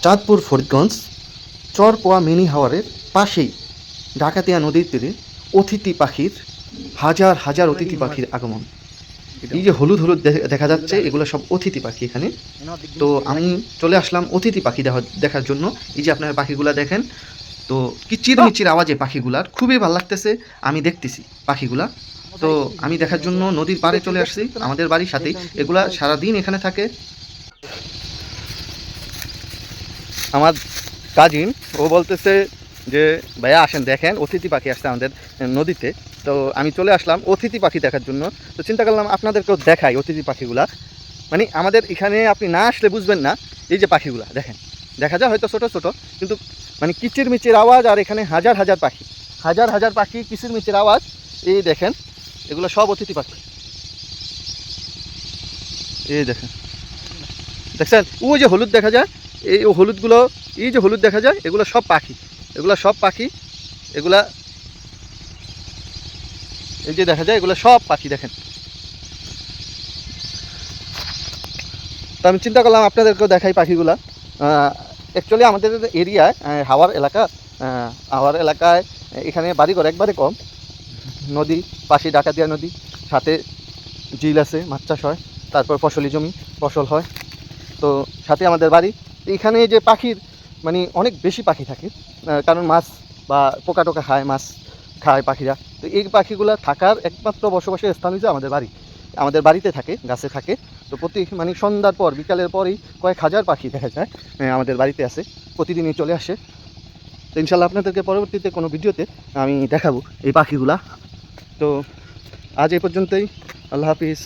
Chandpur Faridganj চরপোয়া mini হাওয়ারের পাশেই ডাকাতিয়া নদীর তীরে অতিথি পাখির হাজার হাজার অতিথি পাখির আগমন। এই যে হলুদ হলুদ দেখা যাচ্ছে, এগুলো সব অতিথি পাখি এখানে। তো আমি চলে আসলাম অতিথি পাখি দেখার জন্য। এই যে আপনার পাখিগুলা দেখেন, তো কিচিরমিচির আওয়াজে পাখিগুলার খুবই ভালো লাগতেছে। আমি দেখতেছি পাখিগুলা, তো আমি দেখার জন্য নদীর পাড়ে চলে আসছি, আমাদের বাড়ির সাথেই। এগুলা সারাদিন এখানে থাকে। আমার কাজিন ও বলতেছে যে ভাইয়া আসেন দেখেন অতিথি পাখি আসছে আমাদের নদীতে। তো আমি চলে আসলাম অতিথি পাখি দেখার জন্য। তো চিন্তা করলাম আপনাদেরকেও দেখাই অতিথি পাখিগুলা। মানে আমাদের এখানে আপনি না আসলে বুঝবেন না। এই যে পাখিগুলা দেখেন, দেখা যায় হয়তো ছোটো ছোটো, কিন্তু মানে কিচিরমিচির আওয়াজ। আর এখানে হাজার হাজার পাখি, হাজার হাজার পাখি, কিচিরমিচির আওয়াজ। এই দেখেন, এগুলো সব অতিথি পাখি। এই দেখেন, দেখছেন ওই যে হলুদ দেখা যায়, এই হলুদগুলো, এই যে হলুদ দেখা যায়, এগুলো সব পাখি। এগুলো সব পাখি, এগুলা এই যে দেখা যায়, এগুলো সব পাখি দেখেন। তো আমি চিন্তা করলাম আপনাদেরকেও দেখাই পাখিগুলা। অ্যাকচুয়ালি আমাদের এরিয়ায় হাওয়ার এলাকায় এখানে বাড়িঘর একবারে কম। নদী পাশে ডাকাতিয়া নদী, সাথে ঝিল আছে, মাছ চাষ হয়, তারপর ফসলি জমি, ফসল হয়। তো সাথে আমাদের বাড়ি। এখানে যে পাখির মানে অনেক বেশি পাখি থাকে, কারণ মাছ বা পোকা টোকা খায়, মাছ খায় পাখিরা। তো এই পাখিগুলো থাকার একমাত্র বসবাসের স্থান হচ্ছে আমাদের বাড়ি। আমাদের বাড়িতে থাকে, গাছে থাকে। তো প্রতি মানে সন্ধ্যার পর, বিকালের পরেই কয়েক হাজার পাখি দেখা যায় আমাদের বাড়িতে আসে, প্রতিদিনই চলে আসে। তো ইনশাল্লাহ আপনাদেরকে পরবর্তীতে কোনো ভিডিওতে আমি দেখাবো এই পাখিগুলা। তো আজ এই পর্যন্তই, আল্লাহ হাফিজ।